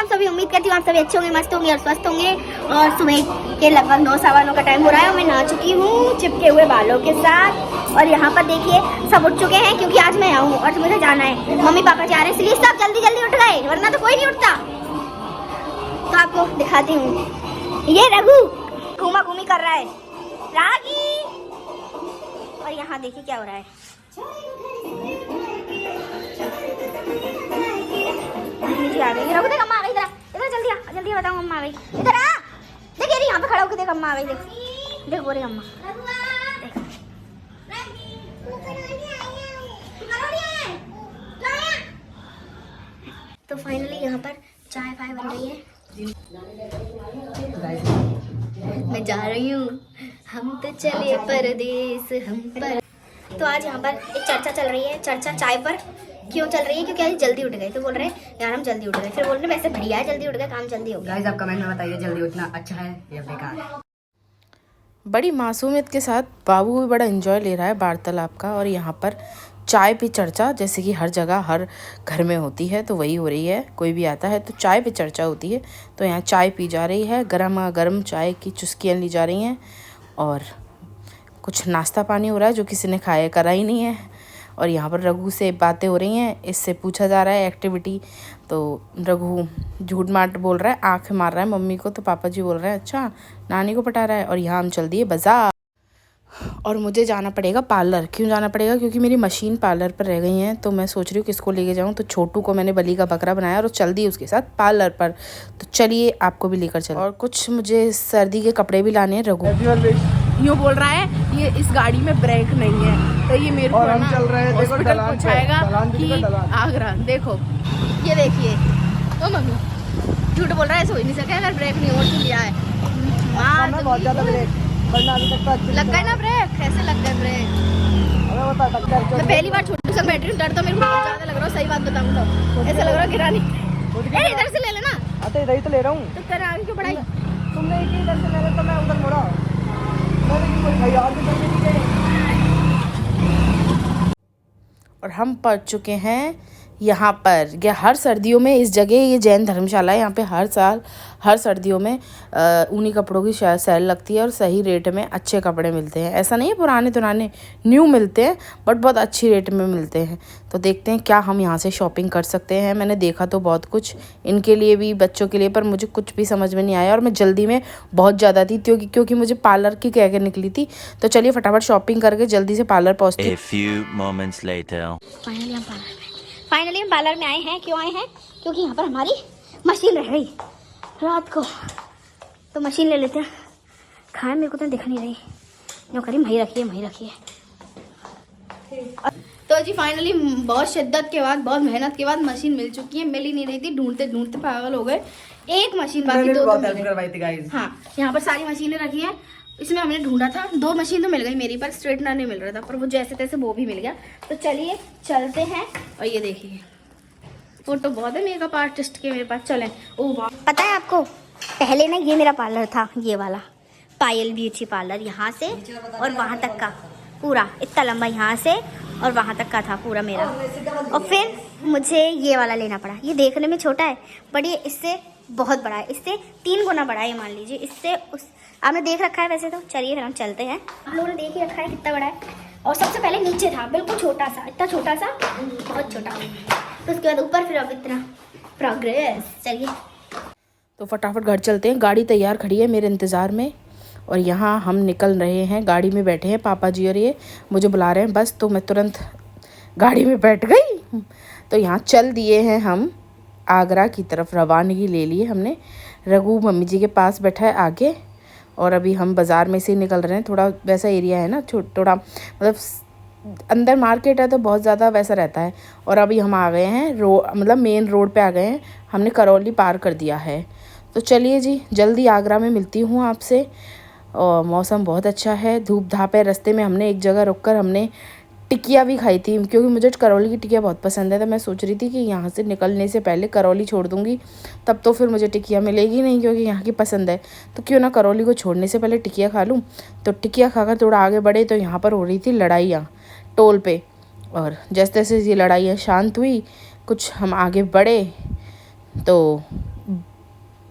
आप सभी, उम्मीद करती हूँ आप सभी अच्छे होंगे, मस्त होंगे और स्वस्थ होंगे। और सुबह के लगभग 9 सवा 9 का टाइम हो रहा है और मैं नहा चुकी हूँ चिपके हुए बालों के साथ। और यहाँ पर देखिए सब उठ चुके हैं क्योंकि आज मैं आऊँ और मुझे जाना है। मम्मी पापा जा रहे हैं इसलिए सब जल्दी जल्दी उठ गए, वरना तो कोई नहीं उठता। तो आपको दिखाती हूँ, ये रघु घूमा घूमी कर रहा है, रागी। और यहाँ देखिए क्या हो रहा है। आ गई रघु, देख अम्मा आ गई, इधर इधर जल्दी आ, जल्दी आ, बताऊँ अम्मा आ गई, इधर आ। देख ये यहाँ पे खड़ा होकर देख अम्मा आ गई, देख देख बोल रही अम्मा। तो फाइनली यहाँ पर चाय फाय बन रही है, मैं जा रही हूँ, हम तो चले परदेस हम पर। तो आज यहाँ पर एक चर्चा चल रही है, चर्चा चाय पर क्यों चल रही है, क्योंकि आज जल्दी उठ गए। तो बोल रहे हैं यार हम जल्दी उठ गए, फिर बोल रहे हैं वैसे बढ़िया है जल्दी उठ गए, काम जल्दी हो गया। गाइस आप कमेंट में बताइए जल्दी उठना अच्छा है या बेकार है। बड़ी मासूमियत के साथ बाबू भी बड़ा एंजॉय ले रहा है वार्तालाप का। और यहाँ पर चाय पे चर्चा जैसे कि हर जगह हर घर में होती है तो वही हो रही है। कोई भी आता है तो चाय पे चर्चा होती है, तो यहाँ चाय पी जा रही है, गर्मा गर्म चाय की चुस्कियाँ ली जा रही हैं। और कुछ नाश्ता पानी हो रहा है जो किसी ने खाया करा ही नहीं है। और यहाँ पर रघु से बातें हो रही हैं, इससे पूछा जा रहा है एक्टिविटी। तो रघु झूठ माट बोल रहा है, आँख मार रहा है मम्मी को। तो पापा जी बोल रहे हैं अच्छा नानी को पटा रहा है। और यहाँ हम चल दिए बाजार और मुझे जाना पड़ेगा पार्लर। क्यों जाना पड़ेगा, क्योंकि मेरी मशीन पार्लर पर रह गई हैं। तो मैं सोच रही हूँ किसको लेके जाऊँ। तो छोटू को मैंने बलि का बकरा बनाया और चल दी उसके साथ पार्लर पर। तो चलिए आपको भी लेकर चलो। और कुछ मुझे सर्दी के कपड़े भी लाने हैं। रघु यूँ बोल रहा है ये इस गाड़ी में ब्रेक नहीं है, तो ये मेरे को हम चल रहे हैं देखो ढलान कि आगरा। देखो ये देखिए, ओ मम्मी झूठ बोल रहा है, ऐसे हो ही नहीं सके अगर ब्रेक नहीं हो तो लिया है। बहुत ज्यादा ब्रेक लग गए ना ब्रेक, कैसे लग गए ब्रेक। मैं पहली बार छोटू से बैठ रही हूँ, डर तो मेरे को बहुत ज्यादा लग रहा है, सही बात बताऊँ तो ऐसा लग रहा है गिरानी। इधर से ले लेना, इधर ही तो ले रहा हूँ। तो तेरा आगे क्यों बढ़ाई, तुमने एक ही इधर से ले लिया तो मैं उधर मुड़ा। और हम पहुंच चुके हैं यहाँ पर। ये हर सर्दियों में इस जगह ये जैन धर्मशाला है। यहाँ पे हर साल हर सर्दियों में ऊनी कपड़ों की सेल लगती है और सही रेट में अच्छे कपड़े मिलते हैं। ऐसा नहीं है पुराने न्यू मिलते हैं, बट बहुत अच्छी रेट में मिलते हैं। तो देखते हैं क्या हम यहाँ से शॉपिंग कर सकते हैं। मैंने देखा तो बहुत कुछ इनके लिए भी बच्चों के लिए, पर मुझे कुछ भी समझ में नहीं आया और मैं जल्दी में बहुत ज़्यादा थी क्योंकि मुझे पार्लर की कह के निकली थी। तो चलिए फटाफट शॉपिंग करके जल्दी से पार्लर पहुँचते। फाइनली हम पार्लर में आए हैं। क्यों आए हैं, क्योंकि यहाँ पर हमारी मशीन रह गई रात को, तो मशीन ले लेते हैं। खाए मेरे को तो दिख नहीं रही, जो करी वहीं रखिए। तो जी फाइनली बहुत शिद्दत के बाद, बहुत मेहनत के बाद मशीन मिल चुकी है। मिल ही नहीं रही थी, ढूंढते ढूंढते पागल हो गए। एक मशीन बाकी, दो हाँ यहाँ पर सारी मशीनें रखी है। इसमें हमने ढूंढा था, 2 मशीन तो मिल गई मेरी, पर स्ट्रेटनर नहीं मिल रहा था, पर वो जैसे तैसे वो भी मिल गया। तो चलिए चलते हैं। और ये देखिए फोटो बहुत है मेकअप आर्टिस्ट के मेरे पास, चलें। ओ वाह, पता है आपको पहले ना ये मेरा पार्लर था, ये वाला पायल ब्यूटी पार्लर, यहाँ से और वहाँ तक का पूरा इतना लंबा, यहाँ से और वहाँ तक का था पूरा मेरा। और फिर मुझे ये वाला लेना पड़ा। ये देखने में छोटा है बट ये इससे बहुत बड़ा है, इससे 3 गुना बड़ा है, ये मान लीजिए। इससे उस आपने देख रखा है वैसे तो। चलिए फिर हम चलते हैं। आप लोगों ने देख ही रखा है कितना बड़ा है। और सबसे पहले नीचे था बिल्कुल छोटा सा, इतना छोटा सा, बहुत छोटा। तो उसके बाद ऊपर, फिर अब इतना प्रोग्रेस। चलिए तो फटाफट घर चलते हैं। गाड़ी तैयार खड़ी है मेरे इंतज़ार में और यहाँ हम निकल रहे हैं। गाड़ी में बैठे हैं पापा जी और ये मुझे बुला रहे हैं बस। तो मैं तुरंत गाड़ी में बैठ गई। तो यहाँ चल दिए हैं हम आगरा की तरफ, रवानगी ले लिए हमने। रघु मम्मी जी के पास बैठा है आगे और अभी हम बाज़ार में से निकल रहे हैं। थोड़ा वैसा एरिया है ना, थोड़ा मतलब अंदर मार्केट है तो बहुत ज़्यादा वैसा रहता है। और अभी हम आ गए हैं मतलब मेन रोड पे आ गए हैं। हमने करौली पार कर दिया है। तो चलिए जी जल्दी आगरा में मिलती हूँ आपसे। और मौसम बहुत अच्छा है, धूप धाप है। रास्ते में हमने एक जगह रुककर हमने टिकिया भी खाई थी, क्योंकि मुझे करौली की टिकिया बहुत पसंद है। तो मैं सोच रही थी कि यहाँ से निकलने से पहले करौली छोड़ दूँगी, तब तो फिर मुझे टिकिया मिलेगी नहीं, क्योंकि यहाँ की पसंद है। तो क्यों ना करौली को छोड़ने से पहले टिकिया खा लूँ। तो टिकिया खाकर थोड़ा आगे बढ़े तो यहाँ पर हो रही थी लड़ाइयाँ टोल पे। और जैसे जैसे ये लड़ाइयाँ शांत हुई, कुछ हम आगे बढ़े तो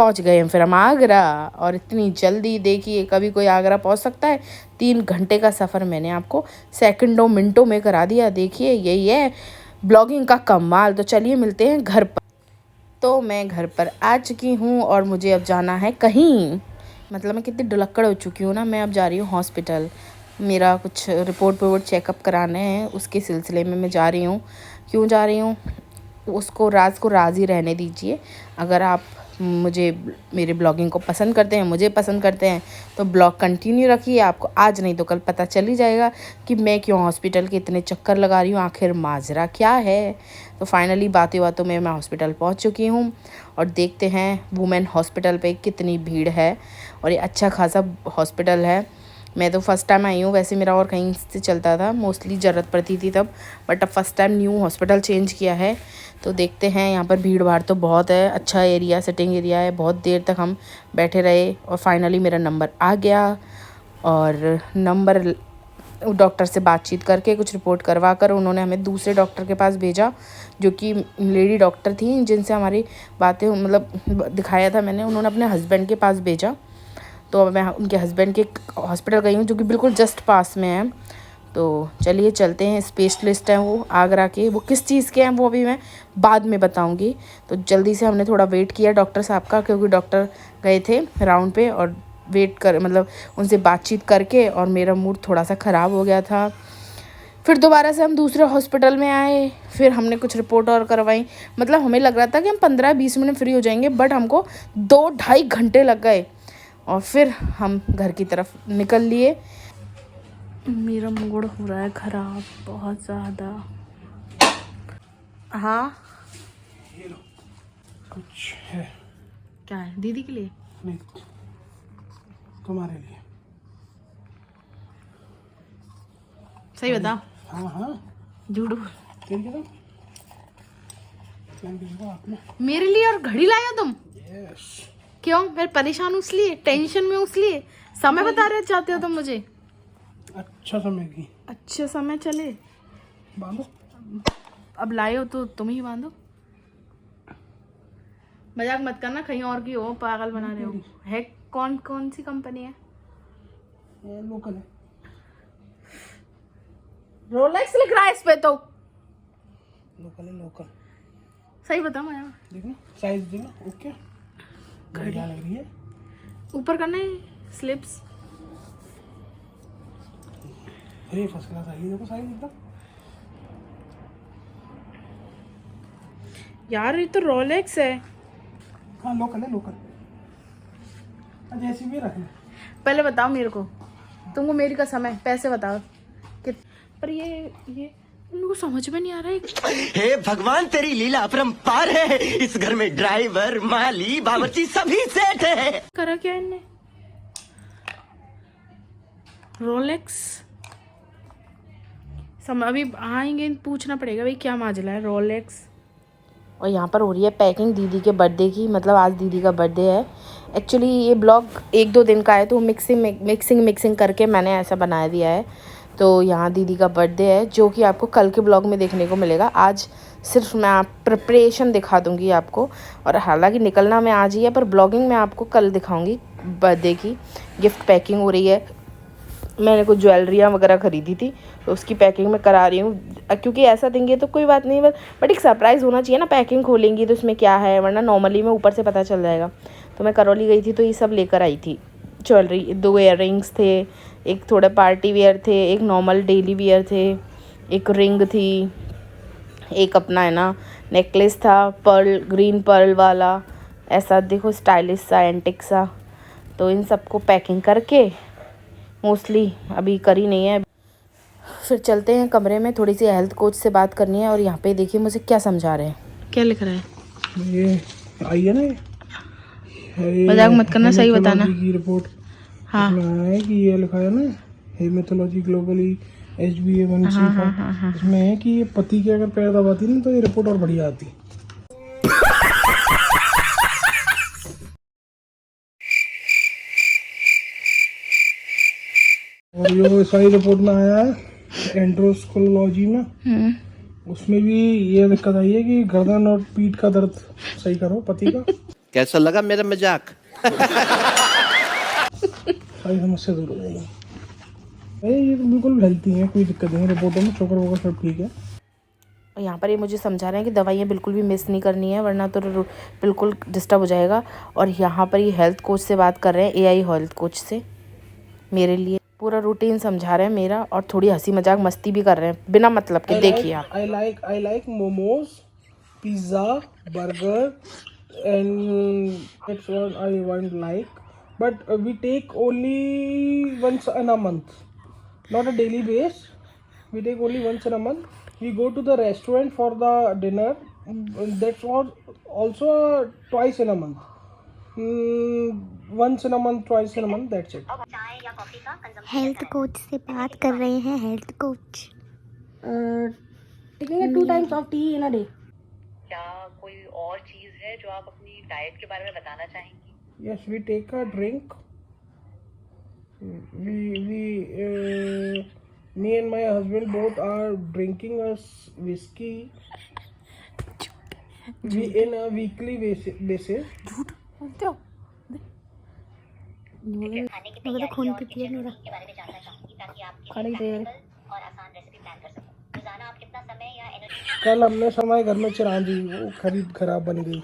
पहुंच गए हैं फिर हम आगरा। और इतनी जल्दी देखिए, कभी कोई आगरा पहुंच सकता है? 3 घंटे का सफ़र मैंने आपको सेकंडों मिनटों में करा दिया। देखिए यही है ब्लॉगिंग का कमाल। तो चलिए मिलते हैं घर पर। तो मैं घर पर आ चुकी हूँ और मुझे अब जाना है कहीं, मतलब मैं कितनी डुलक्कड़ हो चुकी हूँ ना। मैं अब जा रही हूँ हॉस्पिटल, मेरा कुछ रिपोर्ट चेकअप कराने हैं, उसके सिलसिले में मैं जा रही हूँ। क्यों जा रही हूँ उसको राज को राज ही रहने दीजिए। अगर आप मुझे मेरे ब्लॉगिंग को पसंद करते हैं, मुझे पसंद करते हैं, तो ब्लॉग कंटिन्यू रखिए। आपको आज नहीं तो कल पता चल ही जाएगा कि मैं क्यों हॉस्पिटल के इतने चक्कर लगा रही हूँ, आखिर माजरा क्या है। तो फाइनली बातों बातों में मैं हॉस्पिटल पहुँच चुकी हूँ और देखते हैं वुमेन हॉस्पिटल पे कितनी भीड़ है। और ये अच्छा खासा हॉस्पिटल है। मैं तो फ़र्स्ट टाइम आई हूँ, वैसे मेरा और कहीं से चलता था, मोस्टली ज़रूरत पड़ती थी तब, बट अब first time new hospital change किया है। तो देखते हैं, यहाँ पर भीड़ भाड़ तो बहुत है, अच्छा एरिया, सिटिंग एरिया है। बहुत देर तक हम बैठे रहे और फाइनली मेरा नंबर आ गया। और नंबर डॉक्टर से बातचीत करके कुछ रिपोर्ट करवा कर उन्होंने हमें दूसरे डॉक्टर के पास भेजा, जो कि लेडी डॉक्टर थी जिनसे हमारी बातें मतलब दिखाया था मैंने। उन्होंने अपने हस्बैंड के पास भेजा। तो मैं उनके हस्बैंड के हॉस्पिटल गई हूँ जो कि बिल्कुल जस्ट पास में है। तो चलिए चलते हैं। स्पेशलिस्ट हैं वो आगरा के, वो किस चीज़ के हैं वो अभी मैं बाद में बताऊंगी। तो जल्दी से हमने थोड़ा वेट किया डॉक्टर साहब का, क्योंकि डॉक्टर गए थे राउंड पे, और वेट कर मतलब उनसे बातचीत करके, और मेरा मूड थोड़ा सा ख़राब हो गया था। फिर दोबारा से हम दूसरे हॉस्पिटल में आए, फिर हमने कुछ रिपोर्ट और करवाई। मतलब हमें लग रहा था कि हम 15-20 मिनट फ्री हो जाएंगे, बट हमको 2-2.5 घंटे लग गए। और फिर हम घर की तरफ निकल लिए। मेरा मूड हो रहा है ख़राब बहुत ज़्यादा। हाँ कुछ है? क्या है? दीदी के लिए? नहीं, तुम्हारे लिए। सही बताओ। हाँ हाँ, झूठ बोल। तेरी क्या प्लान किया आपने? मेरे लिए और घड़ी लाया तुम? यस। क्यों? मैं परेशान हूँ इसलिए, टेंशन में हूँ इसलिए? समय बता रहे चाहते हो तुम मुझे? अच्छा समय की। अच्छा समय चले बांधो। अब लाए हो तो तुम ही बांधो। मजाक मत करना, कहीं और की हो, पागल बना रहे हो। है कौन सी कंपनी है? लोकल है। रोलेक्स लिख रहा है इस पे तो। लोकल है, लोकल। सही बताओ मुझे। देखो साइज देखो, ओके। बढ़िया लग रही है। ऊपर करना है स्लिप्स। अरे फर्स्ट क्लास आई है, देखो साइज एकदम। यार ये तो रोलेक्स है। हाँ लोकल है, लोकल। जैसी भी रखना। पहले बताओ मेरे को, तुमको मेरी कसम है, पैसे बताओ कि। पर ये उनको समझ में नहीं आ रहा है। हे भगवान, तेरी लीला अपरंपार है। इस घर में ड्राइवर, माली, बावर्ची सभी सेठ है। करा क्या इनने? रोलेक्स अभी आएंगे, पूछना पड़ेगा भाई क्या माजला है रोलेक्स। और यहाँ पर हो रही है पैकिंग दीदी के बर्थडे की, मतलब आज दीदी का बर्थडे है। एक्चुअली ये ब्लॉग 1-2 दिन का है, तो मिक्सिंग करके मैंने ऐसा बना दिया है। तो यहाँ दीदी का बर्थडे है, जो कि आपको कल के ब्लॉग में देखने को मिलेगा। आज सिर्फ मैं प्रिपरेशन दिखा दूँगी आपको, और हालांकि निकलना मैं आज ही है, पर ब्लॉगिंग मैं आपको कल दिखाऊँगी। बर्थडे की गिफ्ट पैकिंग हो रही है। मैंने कुछ ज्वेलरियाँ वगैरह ख़रीदी थी, तो उसकी पैकिंग मैं करा रही हूँ। क्योंकि ऐसा देंगे तो कोई बात नहीं, बट एक सरप्राइज़ होना चाहिए ना। पैकिंग खोलेंगी तो इसमें क्या है, वरना नॉर्मली में ऊपर से पता चल जाएगा। तो मैं करौली गई थी तो ये सब लेकर आई थी। ज्वेलरी, 2 इयररिंग्स थे, एक थोड़े पार्टी वेयर थे, एक नॉर्मल डेली वेयर थे, एक रिंग थी, एक अपना है ना नेकलेस था, ग्रीन पर्ल वाला, ऐसा देखो स्टाइलिश सा एंटिक सा। तो इन सबको पैकिंग करके मोस्टली अभी करी नहीं है। फिर चलते हैं कमरे में, थोड़ी सी हेल्थ कोच से बात करनी है। और यहाँ पे देखिए मुझे क्या समझा रहे हैं, क्या लिख रहा है। ये आई है ना, मजाक मत करना, सही बताना। की रिपोर्ट हाँ है कि ये लिखा है ना, हेमेटोलॉजी ग्लोबली HbA1c। इसमें है कि ये पति के अगर पैर दबाती ना तो ये रिपोर्ट और बढ़िया आती। और जो सारी रिपोर्ट में आया है एंड्रोस्कोलॉजी में, उसमें भी ये दिक्कत आई है कि गर्दन और पीठ का दर्द सही करो पति का। कैसा लगा मेरा मजाक? सारी समस्या दूर हो जाएगी। अरे ये तो बिल्कुल हेल्थी है, कोई दिक्कत नहीं है, रिपोर्टों में शुगर वगैरह सब ठीक है। और यहाँ पर ये मुझे समझा रहे हैं कि दवाइयाँ बिल्कुल भी मिस नहीं करनी है वरना तो बिल्कुल डिस्टर्ब हो जाएगा। और यहाँ पर ये हेल्थ कोच से बात कर रहे हैं, AI हेल्थ कोच से, मेरे लिए पूरा रूटीन समझा रहे हैं मेरा, और थोड़ी हंसी मजाक मस्ती भी कर रहे हैं बिना मतलब के। देखिए आप, I like momos, pizza, burger, and that's what I want like. But we take only once in a month, not a daily base. We take only once in a month. We go to the restaurant for the dinner. That's what also twice in a month. Once in a month, twice in a month. That's it. Health coach से बात कर रहे हैं। Health coach taking 2 times of tea in a day. क्या कोई और चीज है जो आप अपनी डाइट के बारे में बताना चाहेंगी? Yes, we take a drink. Me and my husband both are drinking a whiskey. We in a weekly basis. मेरा खून पीती है मेरा। कल हमने समय घर में चिरा दी, वो खराब बन गई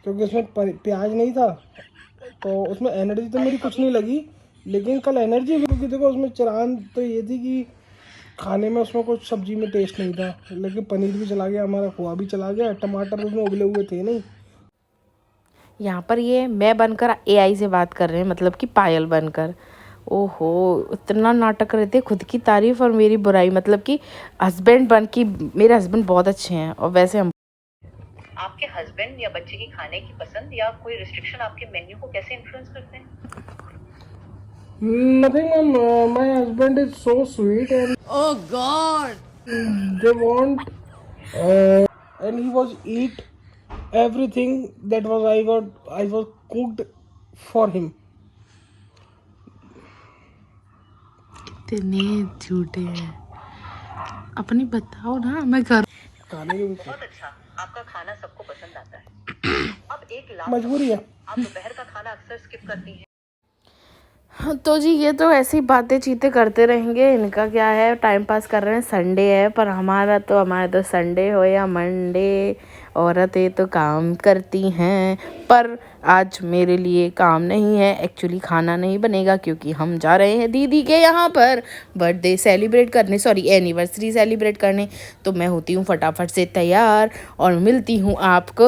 क्योंकि उसमें प्याज नहीं था, तो उसमें एनर्जी तो मेरी कुछ नहीं लगी, लेकिन कल एनर्जी क्योंकि देखो उसमें चिरान तो ये थी कि खाने में उसमें कुछ सब्जी में टेस्ट नहीं था, लेकिन पनीर भी चला गया हमारा, खोआ भी चला गया, टमाटर उसमें उबले हुए थे नहीं। यहाँ पर ये मैं बनकर AI से बात कर रहे हैं, मतलब कि पायल बनकर। ओहो, इतना नाटक कर रहे थे, खुद की तारीफ और मेरी बुराई, मतलब कि हस्बैंड बन की। मेरे हस्बैंड बहुत अच्छे हैं और वैसे हम। आपके हस्बैंड या बच्चे की खाने की पसंद या कोई रिस्ट्रिक्शन आपके मेन्यू को कैसे इन्फ्लुएंस करते हैं? Nothing, ma'am. My husband is so sweet and Oh God! they want and he was eat everything that was I was cooked for him. इतने झूठे हैं, अपनी बताओ ना। मैं घर खाने के बहुत अच्छा, आपका खाना सबको पसंद आता है। अब एक लाख मजबूरी है। आप दोपहर का खाना अक्सर स्किप करती हैं। तो जी ये तो ऐसी बातें चीतें करते रहेंगे, इनका क्या है, टाइम पास कर रहे हैं। संडे है, पर हमारा तो संडे हो या मंडे, औरतें तो काम करती हैं, पर आज मेरे लिए काम नहीं है। एक्चुअली खाना नहीं बनेगा क्योंकि हम जा रहे हैं दीदी के यहाँ पर बर्थडे सेलिब्रेट करने, सॉरी एनिवर्सरी सेलिब्रेट करने। तो मैं होती हूँ फटाफट से तैयार और मिलती हूँ आपको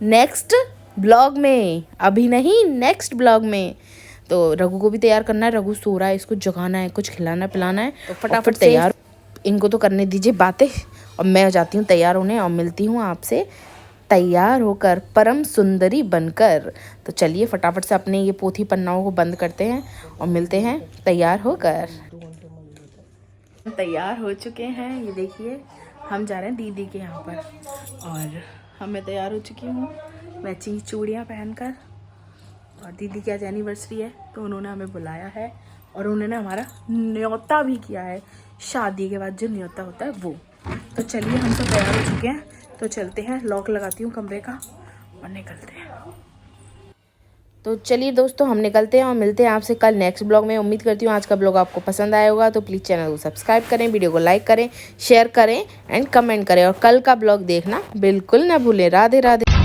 नेक्स्ट ब्लॉग में, अभी नहीं नेक्स्ट ब्लॉग में। तो रघु को भी तैयार करना है, रघु सो रहा है, इसको जगाना है, कुछ खिलाना पिलाना है, तो फटाफट तैयार। इनको तो करने दीजिए बातें, और मैं जाती हूँ तैयार होने और मिलती हूँ आपसे तैयार होकर, परम सुंदरी बनकर। तो चलिए फटाफट से अपने ये पोथी पन्नाओं को बंद करते हैं और मिलते हैं तैयार होकर। तैयार हो चुके हैं, ये देखिए हम जा रहे हैं दीदी के यहाँ पर, और मैं तैयार हो चुकी हूँ मैचिंग चूड़ियाँ पहनकर। और दीदी की आज एनिवर्सरी है तो उन्होंने हमें बुलाया है और उन्होंने हमारा न्योता भी किया है, शादी के बाद जो न्योता होता है वो। तो चलिए हम तो तैयार हो चुके हैं, तो चलते हैं, लॉक लगाती हूँ कमरे का और निकलते हैं। तो चलिए दोस्तों हम निकलते हैं और मिलते हैं आपसे कल नेक्स्ट ब्लॉग में। उम्मीद करती हूँ आज का ब्लॉग आपको पसंद आया होगा, तो प्लीज़ चैनल को सब्सक्राइब करें, वीडियो को लाइक करें, शेयर करें एंड कमेंट करें, और कल का ब्लॉग देखना बिल्कुल ना भूलें। राधे राधे।